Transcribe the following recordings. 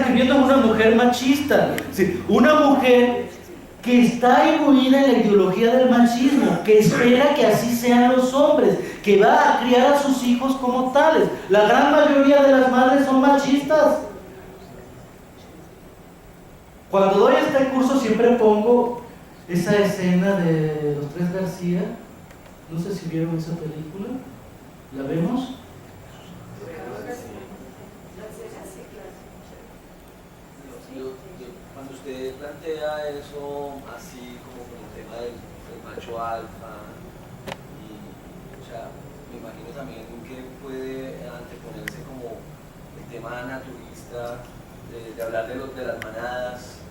describiendo es una mujer machista, sí, una mujer que está imbuida en la ideología del machismo, que espera que así sean los hombres, que va a criar a sus hijos como tales. La gran mayoría de las madres son machistas. Cuando doy este curso siempre pongo esa escena de Los Tres García. No sé si vieron esa película. ¿La vemos? Cuando usted plantea eso así como con el tema del macho alfa, y, o sea, me imagino también que puede anteponerse como el tema naturista, de hablar de las manadas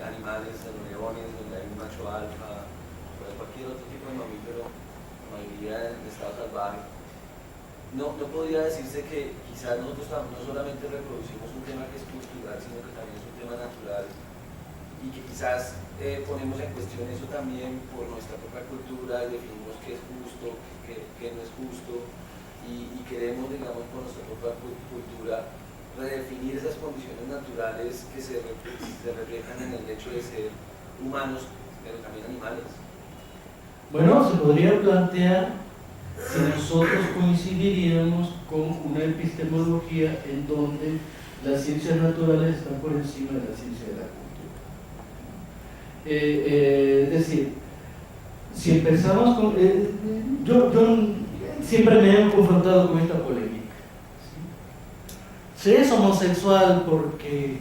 animales, de los leones, donde hay un macho alfa, o de cualquier otro tipo de mamífero, la mayoría en estado salvaje. No podría decirse que quizás nosotros no solamente reproducimos un tema que es cultural, sino que también es un tema natural, y que quizás ponemos en cuestión eso también por nuestra propia cultura y definimos qué es justo, qué no es justo, y queremos, digamos, por nuestra propia cultura redefinir esas condiciones naturales que se reflejan en el hecho de ser humanos, pero también animales. Bueno, se podría plantear si nosotros coincidiríamos con una epistemología en donde las ciencias naturales están por encima de la ciencia de la cultura. Es decir, si empezamos con... yo siempre me he confrontado con esta polémica. ¿Sí? Se es homosexual porque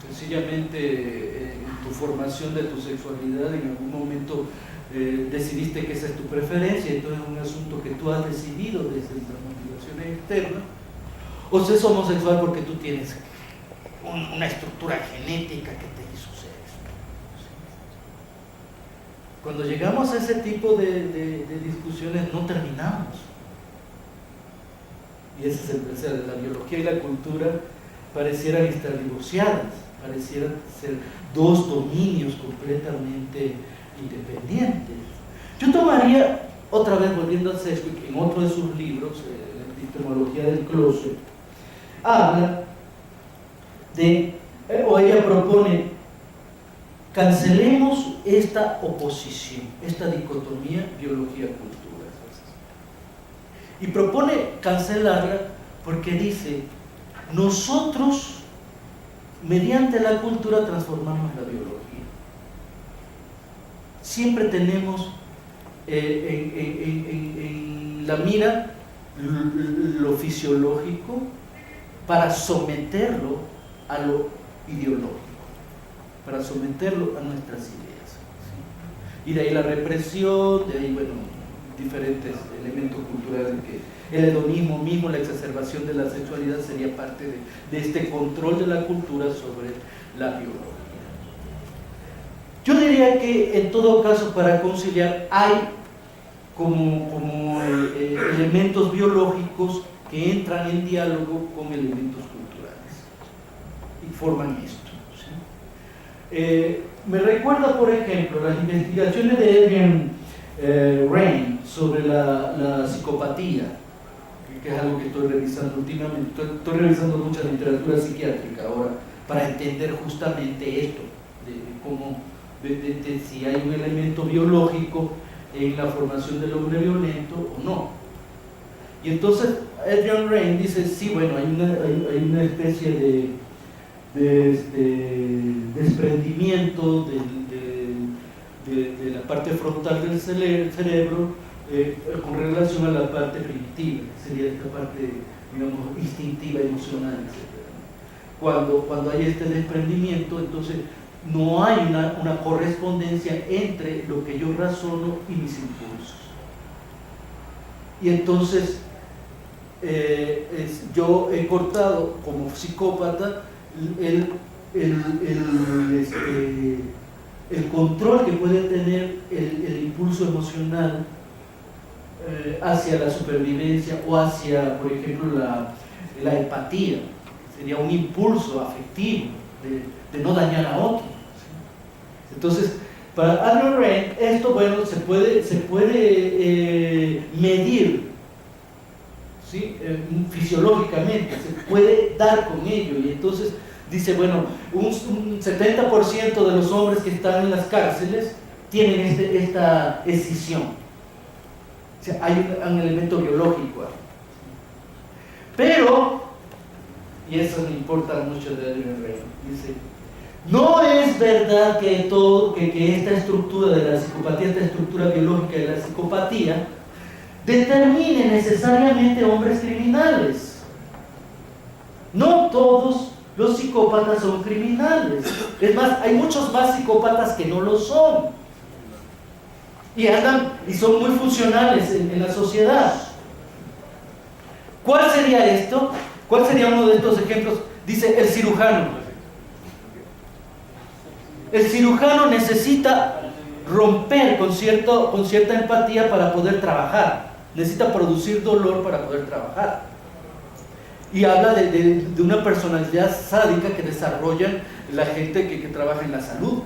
sencillamente en tu formación de tu sexualidad en algún momento decidiste que esa es tu preferencia, entonces es un asunto que tú has decidido desde las motivaciones externas, o se es homosexual porque tú tienes una estructura genética que te hizo ser eso. Cuando llegamos a ese tipo de discusiones no terminamos, y ese es el la biología y la cultura parecieran estar divorciadas, parecieran ser dos dominios completamente independientes. Yo tomaría, otra vez volviendo a Sedgwick, en otro de sus libros, la epistemología del closet, habla de, o ella propone, cancelemos esta oposición, esta dicotomía biología-cultura. Y propone cancelarla porque dice, nosotros, mediante la cultura, transformamos la biología. Siempre tenemos en la mira lo fisiológico para someterlo a lo ideológico, para someterlo a nuestras ideas. ¿Sí? Y de ahí la represión, de ahí, bueno, diferentes elementos culturales que el hedonismo mismo, la exacerbación de la sexualidad sería parte de este control de la cultura sobre la biología. Yo diría que en todo caso para conciliar hay como elementos biológicos que entran en diálogo con elementos culturales y forman esto. ¿Sí? Me recuerda, por ejemplo, las investigaciones de Adrian Rain sobre la psicopatía, que es algo que estoy revisando últimamente. Estoy revisando mucha literatura psiquiátrica ahora para entender justamente esto, de cómo de si hay un elemento biológico en la formación del hombre violento o no. Y entonces Adrian Rain dice, sí, bueno, hay una especie de desprendimiento de la parte frontal del cerebro con relación a la parte primitiva, que sería esta parte, digamos, instintiva, emocional, etc. Cuando hay este desprendimiento, entonces no hay una correspondencia entre lo que yo razono y mis impulsos. Y entonces yo he cortado como psicópata el control que puede tener el impulso emocional hacia la supervivencia o hacia, por ejemplo, la empatía. Sería un impulso afectivo de no dañar a otro. Entonces, para Adrian Rain, esto, bueno, se puede medir ¿sí? Fisiológicamente, se puede dar con ello. Y entonces dice, bueno, un 70% de los hombres que están en las cárceles tienen esta escisión. O sea, hay un elemento biológico ahí. Pero, y eso me importa mucho de Adrian Rey, dice, no es verdad que esta estructura de la psicopatía, esta estructura biológica de la psicopatía, determine necesariamente hombres criminales. No todos los psicópatas son criminales. Es más, hay muchos más psicópatas que no lo son. Y andan y son muy funcionales en la sociedad. ¿Cuál sería esto? ¿Cuál sería uno de estos ejemplos? Dice el cirujano. El cirujano necesita romper con cierta empatía para poder trabajar. Necesita producir dolor para poder trabajar. Y habla de una personalidad sádica que desarrollan la gente que trabaja en la salud.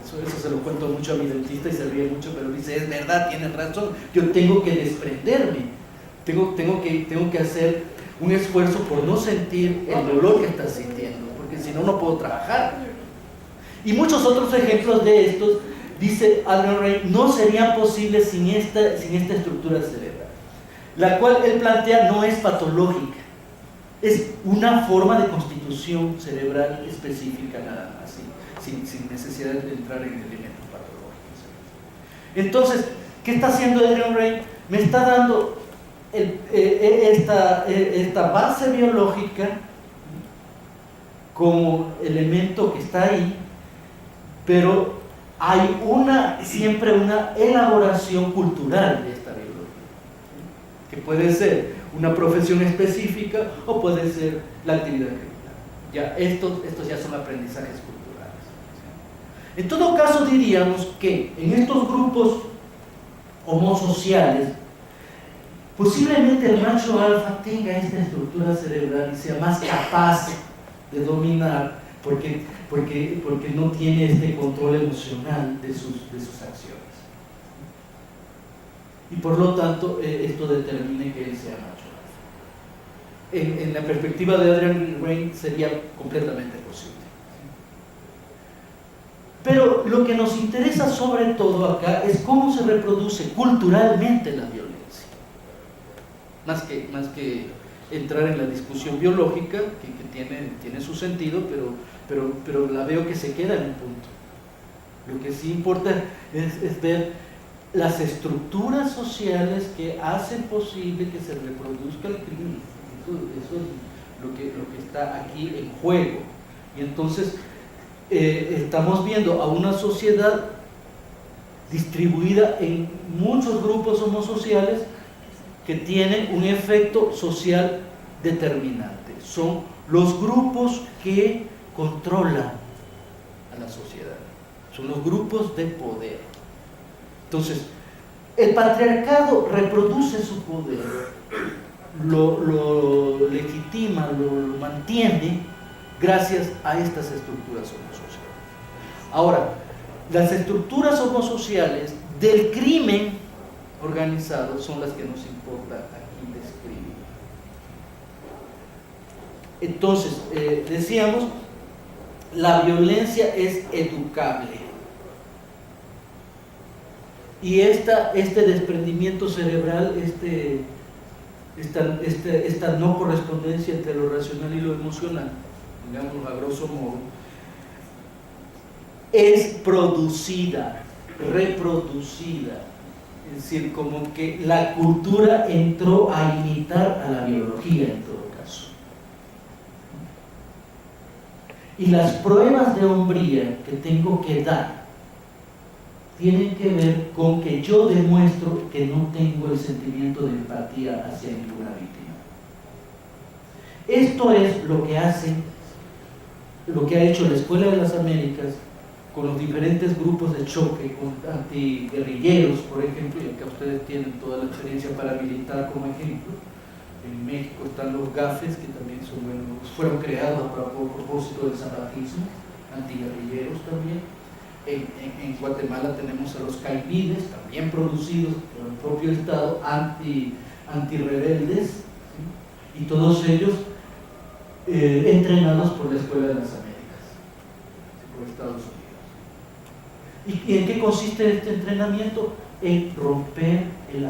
Eso se lo cuento mucho a mi dentista y se ríe mucho, pero dice, es verdad, tienes razón, yo tengo que desprenderme, tengo que hacer un esfuerzo por no sentir el dolor que estás sintiendo, porque si no, no puedo trabajar. Y muchos otros ejemplos de estos, dice Adrian Rey, no serían posibles sin esta estructura cerebral, la cual él plantea no es patológica, es una forma de constitución cerebral específica nada más, sin necesidad de entrar en elementos patológicos. Entonces, ¿qué está haciendo Adrian Rey? Me está dando esta base biológica como elemento que está ahí, pero hay siempre una elaboración cultural de esta biología, que puede ser una profesión específica o puede ser la actividad criminal. Ya, estos ya son aprendizajes culturales. En todo caso, diríamos que en estos grupos homosociales, posiblemente el macho alfa tenga esta estructura cerebral y sea más capaz de dominar porque no tiene este control emocional de sus acciones. Y por lo tanto, esto determina que él sea macho alfa. En la perspectiva de Adrian Rey sería completamente posible. Pero lo que nos interesa sobre todo acá es cómo se reproduce culturalmente la violencia. Más que entrar en la discusión biológica, que tiene su sentido, pero la veo que se queda en un punto. Lo que sí importa es ver las estructuras sociales que hacen posible que se reproduzca el crimen. Eso es lo que está aquí en juego. Y entonces estamos viendo a una sociedad distribuida en muchos grupos homosociales que tienen un efecto social determinante. Son los grupos que controlan a la sociedad, son los grupos de poder. Entonces, el patriarcado reproduce su poder, lo legitima, lo mantiene gracias a estas estructuras homosociales. Ahora, las estructuras homosociales del crimen organizado son las que nos importa aquí describir. Entonces, decíamos, la violencia es educable. Y este desprendimiento cerebral, esta no correspondencia entre lo racional y lo emocional, digamos a grosso modo, es producida, reproducida. Es decir, como que la cultura entró a imitar a la biología en todo caso. Y las pruebas de hombría que tengo que dar tienen que ver con que yo demuestro que no tengo el sentimiento de empatía hacia ninguna víctima. Esto es lo que ha hecho la Escuela de las Américas con los diferentes grupos de choque, con antiguerrilleros, por ejemplo, y acá ustedes tienen toda la experiencia paramilitar como ejemplo. En México están los GAFES, que también fueron creados a propósito del zapatismo, antiguerrilleros también. En Guatemala tenemos a los CAIBIDES, también producidos por el propio Estado, antirrebeldes, ¿sí? y todos ellos entrenados por la Escuela de las Américas, por Estados Unidos. ¿Y en qué consiste este entrenamiento? En romper el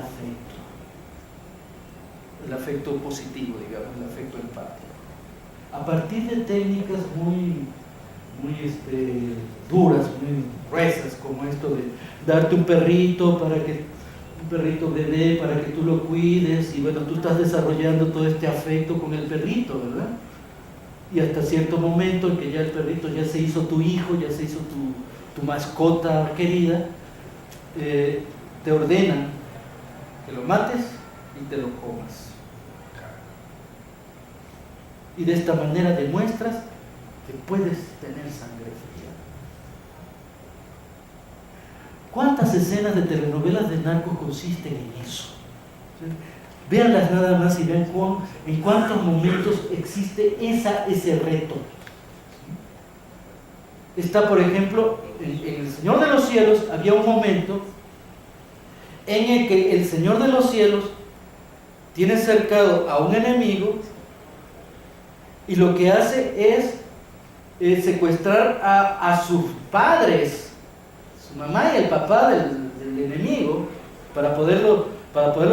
afecto positivo, digamos, el afecto empático, a partir de técnicas muy duras, muy gruesas, como esto de darte un perrito bebé para que tú lo cuides, y bueno, tú estás desarrollando todo este afecto con el perrito, ¿verdad? Y hasta cierto momento en que ya el perrito ya se hizo tu hijo, ya se hizo tu mascota querida, te ordenan que lo mates y te lo comas. Y de esta manera demuestras que puedes tener sangre fría. ¿Cuántas escenas de telenovelas de narcos consisten en eso? Véanlas nada más y vean en cuántos momentos existe ese reto. Está, por ejemplo, en El Señor de los Cielos había un momento en el que el Señor de los Cielos tiene cercado a un enemigo y lo que hace es secuestrar a sus padres, su mamá y el papá del enemigo, para poderlo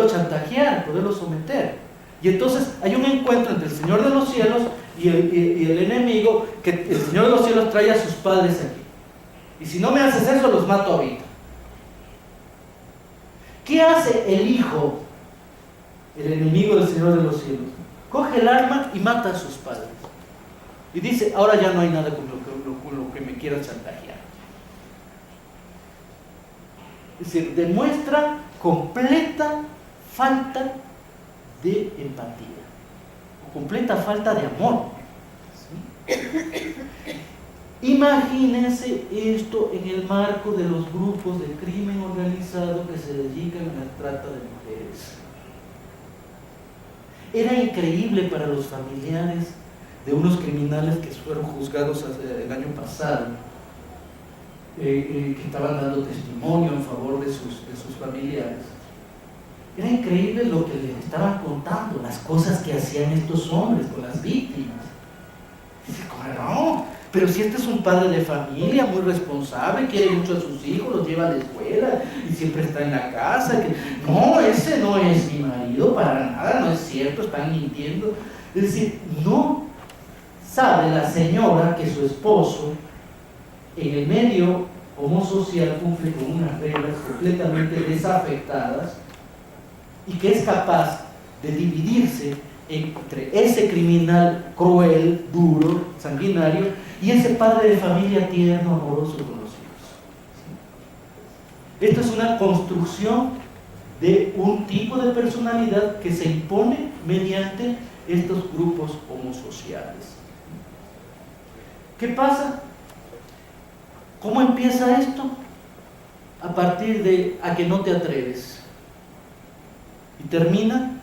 chantajear, poderlo someter. Y entonces hay un encuentro entre el Señor de los Cielos y el enemigo, que el Señor de los Cielos trae a sus padres aquí. Y si no me haces eso, los mato ahorita. ¿Qué hace el hijo, el enemigo del Señor de los Cielos? Coge el arma y mata a sus padres. Y dice, ahora ya no hay nada con lo que me quieras chantajear. Es decir, demuestra completa falta de empatía, completa falta de amor. ¿Sí? Imagínense esto en el marco de los grupos de crimen organizado que se dedican a la trata de mujeres. Era increíble para los familiares de unos criminales que fueron juzgados el año pasado, que estaban dando testimonio en favor de sus familiares. Era increíble lo que les estaban contando, las cosas que hacían estos hombres con las víctimas. Dice, no, pero si este es un padre de familia muy responsable, quiere mucho a sus hijos, los lleva a la escuela y siempre está en la casa, no, ese no es mi marido para nada, no es cierto, están mintiendo. Es decir, no sabe la señora que su esposo en el medio homosocial cumple con unas reglas completamente desafectadas y que es capaz de dividirse entre ese criminal cruel, duro, sanguinario y ese padre de familia tierno, amoroso con los hijos. ¿Sí? Esto es una construcción de un tipo de personalidad que se impone mediante estos grupos homosociales. ¿Qué pasa? ¿Cómo empieza esto? A partir de a que no te atreves. Y termina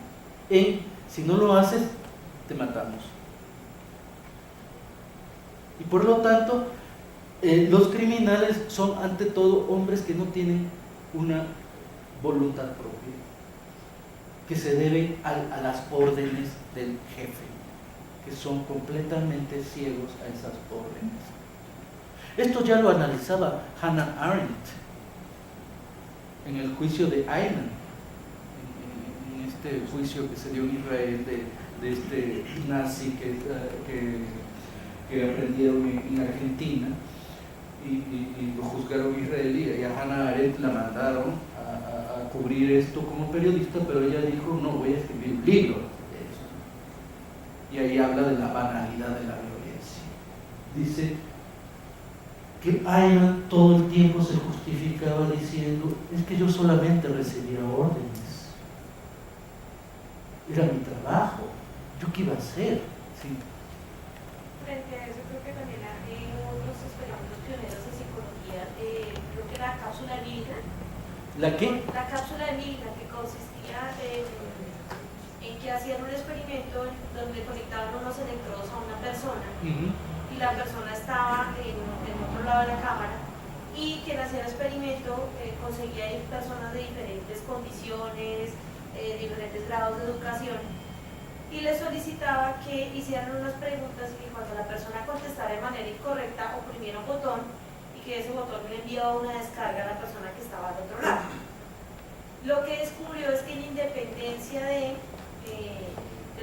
en, si no lo haces, te matamos. Y por lo tanto, los criminales son ante todo hombres que no tienen una voluntad propia, que se deben a las órdenes del jefe, que son completamente ciegos a esas órdenes. Esto ya lo analizaba Hannah Arendt en el juicio de Eichmann, en este juicio que se dio en Israel de este nazi que aprendieron en Argentina y lo juzgaron en Israel, y a Hannah Arendt la mandaron a cubrir esto como periodista, pero ella dijo, no, voy a escribir un libro de esto. Y ahí habla de la banalidad de la violencia. Dice que Eichmann todo el tiempo se justificaba diciendo, es que yo solamente recibía órdenes, era mi trabajo, ¿yo qué iba a hacer? ¿Sí? Frente a eso creo que también hay otros experimentos pioneros en psicología, creo que la cápsula Milgram. ¿La qué? La cápsula de Milgram, que consistía en que hacían un experimento donde conectaban unos electrodos a una persona y la persona estaba en otro lado de la cámara, y quien hacía el experimento conseguía ir personas de diferentes condiciones, diferentes grados de educación, y le solicitaba que hicieran unas preguntas y que cuando la persona contestara de manera incorrecta oprimiera un botón y que ese botón le enviaba una descarga a la persona que estaba al otro lado. Lo que descubrió es que en independencia de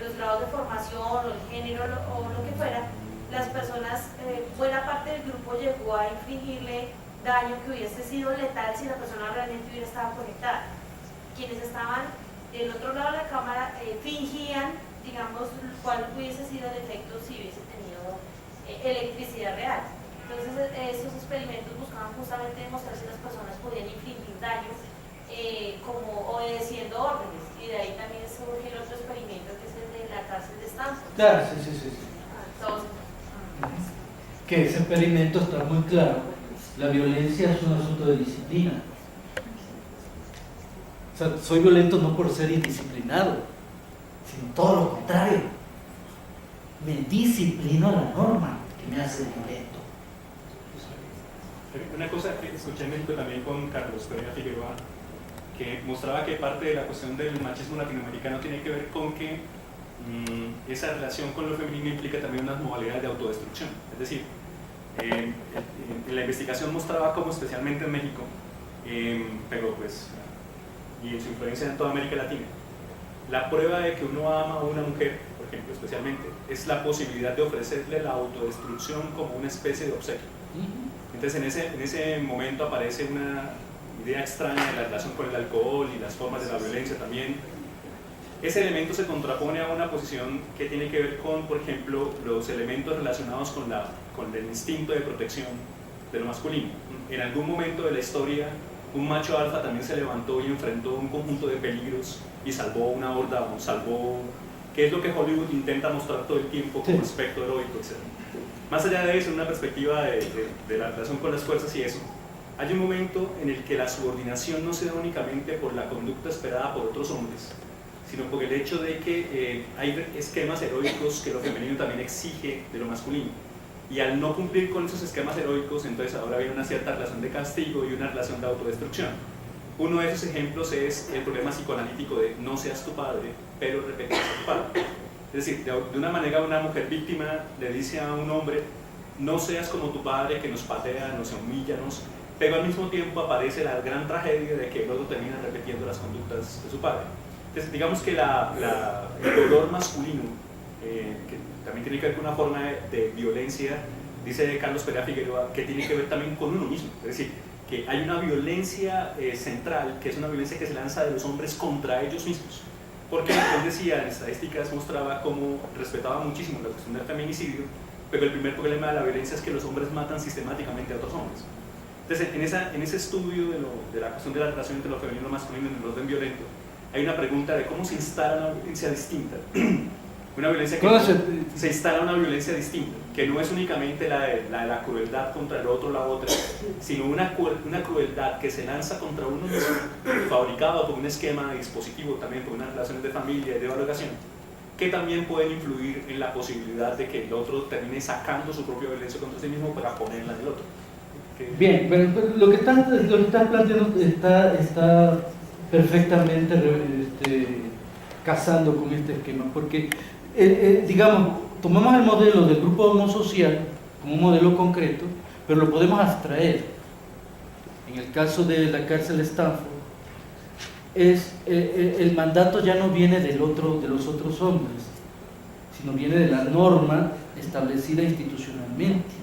los grados de formación o el género o lo que fuera, las personas, buena parte del grupo llegó a infligirle daño que hubiese sido letal si la persona realmente hubiera estado conectada. Quienes estaban del otro lado de la cámara fingían, digamos, cuál hubiese sido el efecto si hubiese tenido electricidad real. Entonces, esos experimentos buscaban justamente demostrar si las personas podían infligir daño como obedeciendo órdenes, y de ahí también surge el otro experimento que es el de la cárcel de Stanford. Claro, sí. Entonces, Que ese experimento está muy claro. La violencia es un asunto de disciplina. O sea, soy violento no por ser indisciplinado, sino todo lo contrario. Me disciplino a la norma que me hace violento. Una cosa que escuché en México también con Carlos Pereira Figueroa, que mostraba que parte de la cuestión del machismo latinoamericano tiene que ver con que esa relación con lo femenino implica también unas modalidades de autodestrucción. Es decir, en la investigación mostraba cómo, especialmente en México, pero pues, y en su influencia en toda América Latina, la prueba de que uno ama a una mujer, por ejemplo, especialmente, es la posibilidad de ofrecerle la autodestrucción como una especie de obsequio. Entonces en ese momento aparece una idea extraña de la relación con el alcohol y las formas de la violencia también. Ese elemento se contrapone a una posición que tiene que ver con, por ejemplo, los elementos relacionados con el instinto de protección de lo masculino. En algún momento de la historia, un macho alfa también se levantó y enfrentó un conjunto de peligros y salvó una horda, o salvó, que es lo que Hollywood intenta mostrar todo el tiempo como aspecto heroico, etc. Más allá de eso, en una perspectiva de la relación con las fuerzas y eso, hay un momento en el que la subordinación no se da únicamente por la conducta esperada por otros hombres, sino por el hecho de que hay esquemas heroicos que lo femenino también exige de lo masculino. Y al no cumplir con esos esquemas heroicos, entonces ahora viene una cierta relación de castigo y una relación de autodestrucción. Uno de esos ejemplos es el problema psicoanalítico de no seas tu padre, pero repetirás a tu padre. Es decir, de una manera una mujer víctima le dice a un hombre, no seas como tu padre que nos patea, nos humilla, pero al mismo tiempo aparece la gran tragedia de que el otro termina repitiendo las conductas de su padre. Entonces, digamos que el dolor masculino, que también tiene que ver con una forma de violencia, dice Carlos Pereira Figueroa, que tiene que ver también con uno mismo. Es decir, que hay una violencia central, que es una violencia que se lanza de los hombres contra ellos mismos. Porque él decía, en estadísticas mostraba cómo respetaba muchísimo la cuestión del feminicidio, pero el primer problema de la violencia es que los hombres matan sistemáticamente a otros hombres. Entonces, en ese estudio de la cuestión de la relación entre lo femenino y lo masculino en el orden violento, hay una pregunta de cómo se instala una violencia distinta. Una violencia que se instala una violencia distinta, que no es únicamente la de la crueldad contra el otro o la otra, sino una crueldad que se lanza contra uno mismo, fabricada por un esquema de dispositivo, también por unas relaciones de familia y de valoración, que también pueden influir en la posibilidad de que el otro termine sacando su propia violencia contra sí mismo para ponerla en el otro. Bien, pero lo que están planteando está perfectamente casando con este esquema, porque digamos, tomamos el modelo del grupo homosocial como un modelo concreto, pero lo podemos abstraer. En el caso de la cárcel de Stanford, el mandato ya no viene de los otros hombres, sino viene de la norma establecida institucionalmente.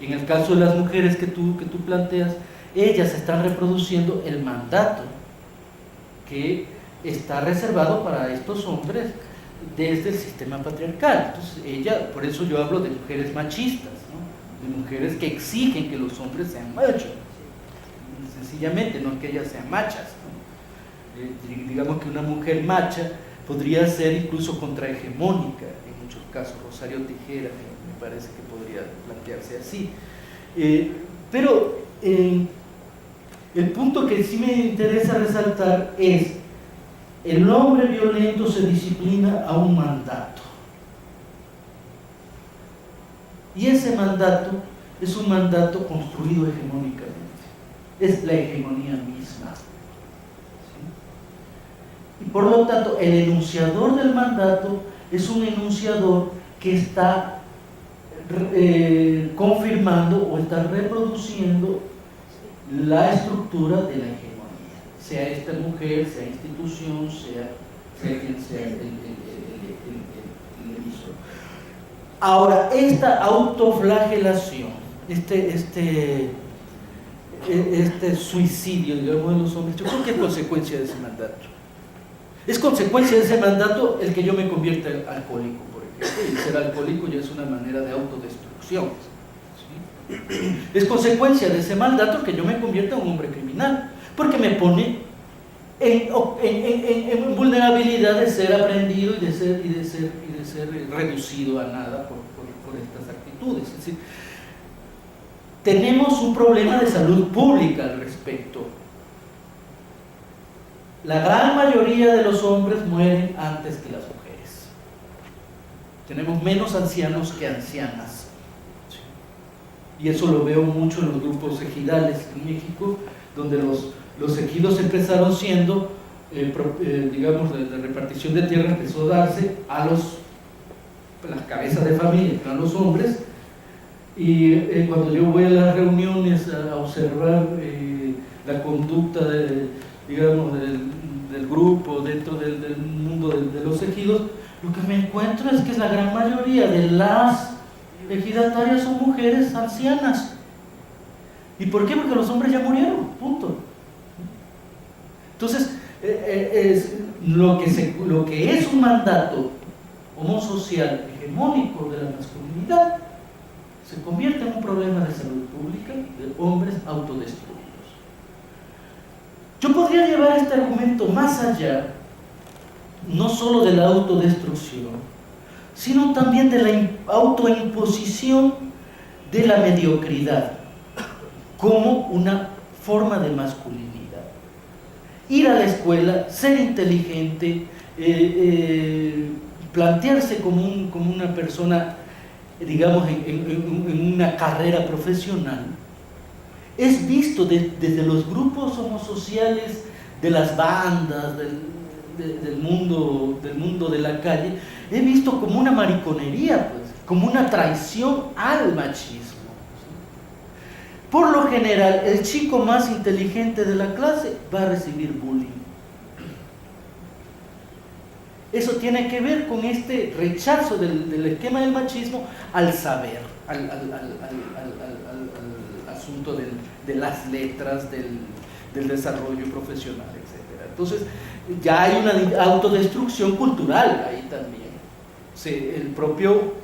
En el caso de las mujeres que tú planteas, ellas están reproduciendo el mandato que está reservado para estos hombres desde el sistema patriarcal. Entonces, por eso yo hablo de mujeres machistas, ¿no? De mujeres que exigen que los hombres sean machos, sencillamente, no que ellas sean machas, ¿no? Digamos que una mujer macha podría ser incluso contrahegemónica, en muchos casos. Rosario Tejera me parece que podría plantearse así. Pero el punto que sí me interesa resaltar es: el hombre violento se disciplina a un mandato. Y ese mandato es un mandato construido hegemónicamente. Es la hegemonía misma. Y por lo tanto, el enunciador del mandato es un enunciador que está confirmando o está reproduciendo la estructura de la hegemonía, sea esta mujer, sea institución, sea quien sea el emisor. Ahora, esta autoflagelación, este suicidio, digamos, de los hombres, yo creo que es consecuencia de ese mandato. Es consecuencia de ese mandato el que yo me convierta en alcohólico, por ejemplo, y ser alcohólico ya es una manera de autodestrucción. ¿Sí? Es consecuencia de ese mandato que yo me convierta en un hombre criminal, porque me pone en vulnerabilidad de ser aprendido y de ser reducido a nada por estas actitudes. Es decir, tenemos un problema de salud pública al respecto. La gran mayoría de los hombres mueren antes que las mujeres. Tenemos menos ancianos que ancianas. Y eso lo veo mucho en los grupos ejidales en México, donde los ejidos empezaron siendo, digamos, de repartición de tierra empezó a darse a las cabezas de familia, que eran los hombres, y cuando yo voy a las reuniones a observar la conducta digamos, del grupo dentro del mundo de los ejidos, lo que me encuentro es que la gran mayoría de las ejidatarias son mujeres ancianas. ¿Y por qué? Porque los hombres ya murieron, punto. Entonces, lo que es un mandato homosocial hegemónico de la masculinidad se convierte en un problema de salud pública de hombres autodestruidos. Yo podría llevar este argumento más allá, no solo de la autodestrucción, sino también de la autoimposición de la mediocridad como una forma de masculinidad. Ir a la escuela, ser inteligente, plantearse como una persona, digamos, en una carrera profesional, es visto desde los grupos homosociales, de las bandas, del mundo de la calle, he visto como una mariconería, pues, como una traición al machismo. Por lo general, el chico más inteligente de la clase va a recibir bullying. Eso tiene que ver con este rechazo del esquema del machismo al saber, al asunto de las letras, del desarrollo profesional, etc. Entonces, ya hay una autodestrucción cultural ahí también. El propio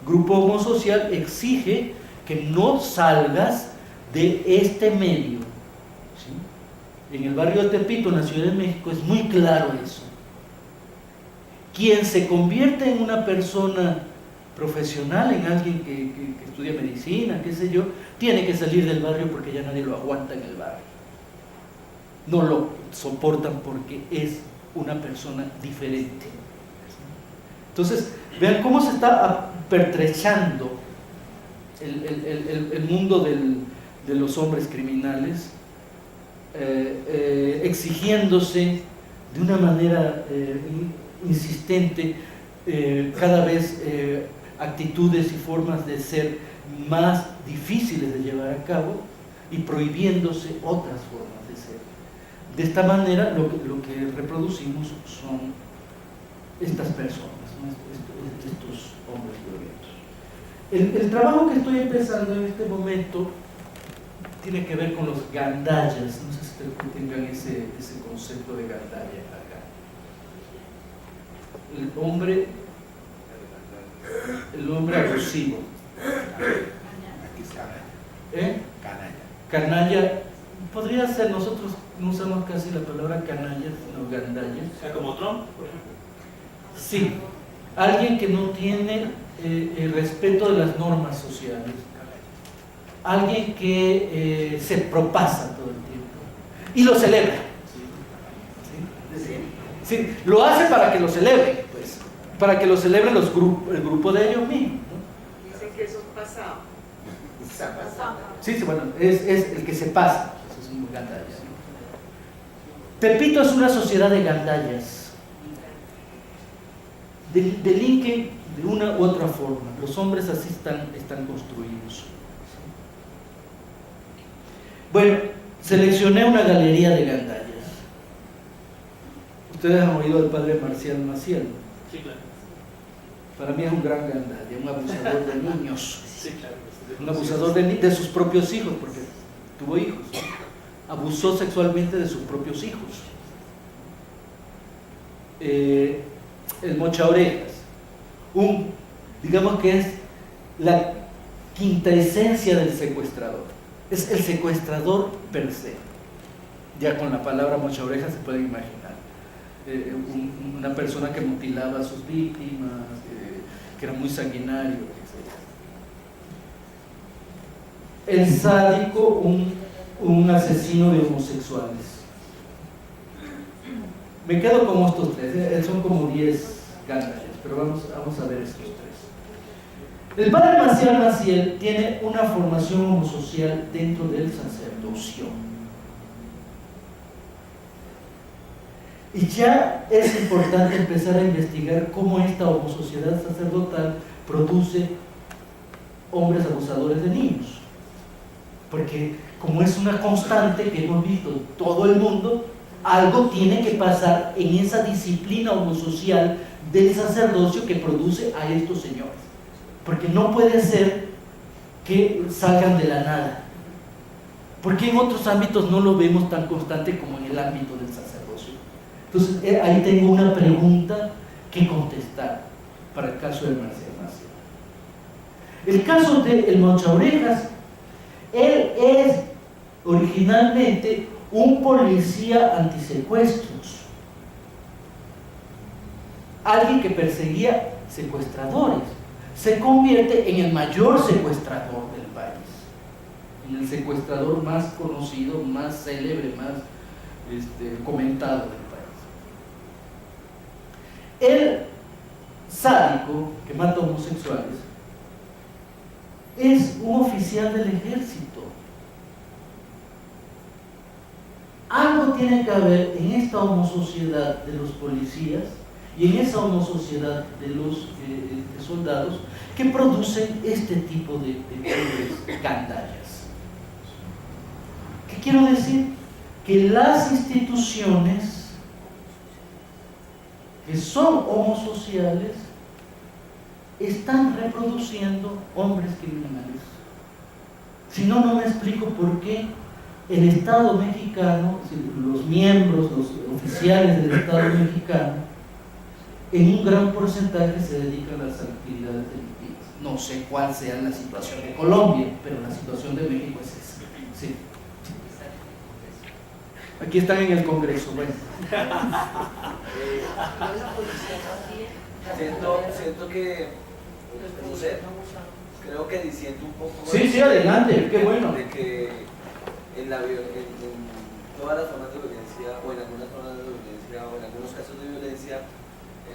grupo homosocial exige que no salgas de este medio. ¿Sí? En el barrio de Tepito, en la Ciudad de México, es muy claro eso. Quien se convierte en una persona profesional, en alguien que estudia medicina, qué sé yo, tiene que salir del barrio porque ya nadie lo aguanta en el barrio. No lo soportan porque es una persona diferente. Entonces, vean cómo se está pertrechando el mundo de los hombres criminales, exigiéndose de una manera insistente cada vez actitudes y formas de ser más difíciles de llevar a cabo y prohibiéndose otras formas de ser. De esta manera lo que reproducimos son estas personas, ¿no? estos hombres violentos. El trabajo que estoy empezando en este momento tiene que ver con los gandallas. No sé si tengan ese concepto de gandalla acá. El hombre abusivo. Canalla. Podría ser, nosotros no usamos casi la palabra canalla, sino gandalla. O sea, como Trump, por ejemplo. Sí, alguien que no tiene el respeto de las normas sociales, alguien que se propasa todo el tiempo y lo celebra. Sí, lo hace para que lo celebren, pues, para que lo celebren el grupo de ellos mismos, ¿no? Dicen que eso es pasado. Sí, bueno, es el que se pasa, eso es un gandalla, Tepito es una sociedad de gandallas. Delinquen de una u otra forma. Los hombres así están construidos. Bueno, seleccioné una galería de gandallas. Ustedes han oído al padre Marcial Maciel. Sí, claro. Para mí es un gran gandalla, un abusador de niños. Sí, claro. Un abusador de sus propios hijos, porque tuvo hijos. Abusó sexualmente de sus propios hijos. El Mocha Orejas, digamos que es la quinta esencia del secuestrador. Es el secuestrador per se. Ya con la palabra Mocha Orejas se pueden imaginar. Una persona que mutilaba a sus víctimas, que era muy sanguinario, etc. El sádico, un asesino de homosexuales. Me quedo con estos tres, son como 10 gandallas, pero vamos a ver estos tres. El padre Marcial Maciel tiene una formación homosocial dentro del sacerdocio. Y ya es importante empezar a investigar cómo esta homosociedad sacerdotal produce hombres abusadores de niños. Porque como es una constante que hemos visto en todo el mundo, algo tiene que pasar en esa disciplina homosocial del sacerdocio que produce a estos señores. Porque no puede ser que salgan de la nada. Porque en otros ámbitos no lo vemos tan constante como en el ámbito del sacerdocio. Entonces, ahí tengo una pregunta que contestar para el caso de Marcial Maciel. El caso de el Mocha Orejas, él es originalmente un policía antisecuestros, alguien que perseguía secuestradores, se convierte en el mayor secuestrador del país, en el secuestrador más conocido, más célebre, más comentado del país. El sádico que mata homosexuales es un oficial del ejército. Algo tiene que haber en esta homosociedad de los policías y en esa homosociedad de los soldados que producen este tipo de gandallas. ¿Qué quiero decir? Que las instituciones que son homosociales están reproduciendo hombres criminales. Si no, no me explico por qué el Estado mexicano, los miembros, los oficiales del Estado mexicano, en un gran porcentaje se dedican a las actividades delictivas. No sé cuál sea la situación de Colombia, pero la situación de México es esa. Sí. Aquí están en el Congreso, bueno. Siento que, no sé, creo que diciendo un poco... Sí, adelante, qué bueno. De que en todas las formas de violencia, o en algunas formas de violencia, o en algunos casos de violencia,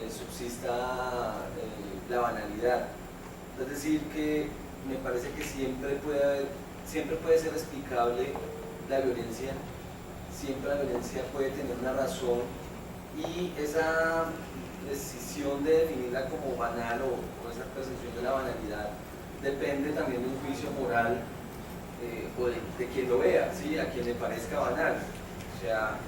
subsista la banalidad. Es decir, que me parece que siempre puede ser explicable la violencia, siempre la violencia puede tener una razón, y esa decisión de definirla como banal o esa percepción de la banalidad depende también de un juicio moral o de quien lo vea, ¿sí? A quien le parezca banal. O sea,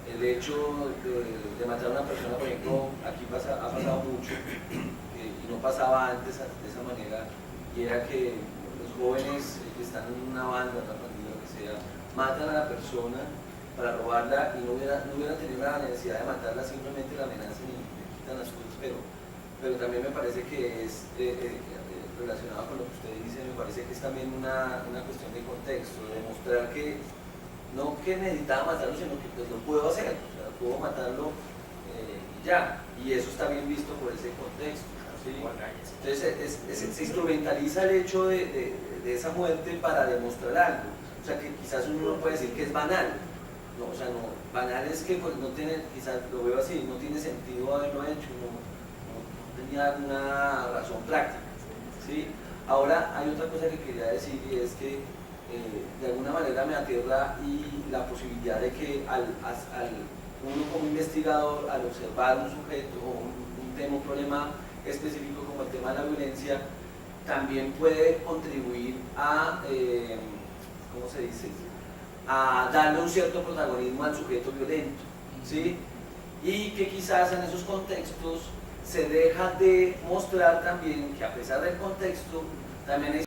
el hecho de matar a una persona, por ejemplo, aquí ha pasado mucho y no pasaba antes de esa manera, y era que los jóvenes que están en una banda, una pandilla, lo que sea, matan a la persona para robarla y no hubieran tenido la necesidad de matarla, simplemente la amenazan y le quitan las cosas, pero también me parece que es relacionado con lo que usted dice, me parece que es también una cuestión de contexto, de demostrar que no que necesitaba matarlo, sino que pues lo puedo hacer, o sea, puedo matarlo y ya, y eso está bien visto por ese contexto, ¿sí? Entonces se instrumentaliza el hecho de esa muerte para demostrar algo, o sea que quizás uno no puede decir que es banal, no, o sea, no, banal es que pues, no tiene, quizás lo veo así, no tiene sentido haberlo hecho, no tenía alguna razón práctica, ¿sí? Ahora hay otra cosa que quería decir, y es que de alguna manera me aterra y la posibilidad de que uno como investigador, al observar un sujeto o un tema, un problema específico como el tema de la violencia, también puede contribuir a, ¿cómo se dice?, a darle un cierto protagonismo al sujeto violento, ¿sí? Y que quizás en esos contextos se deja de mostrar también que a pesar del contexto, también hay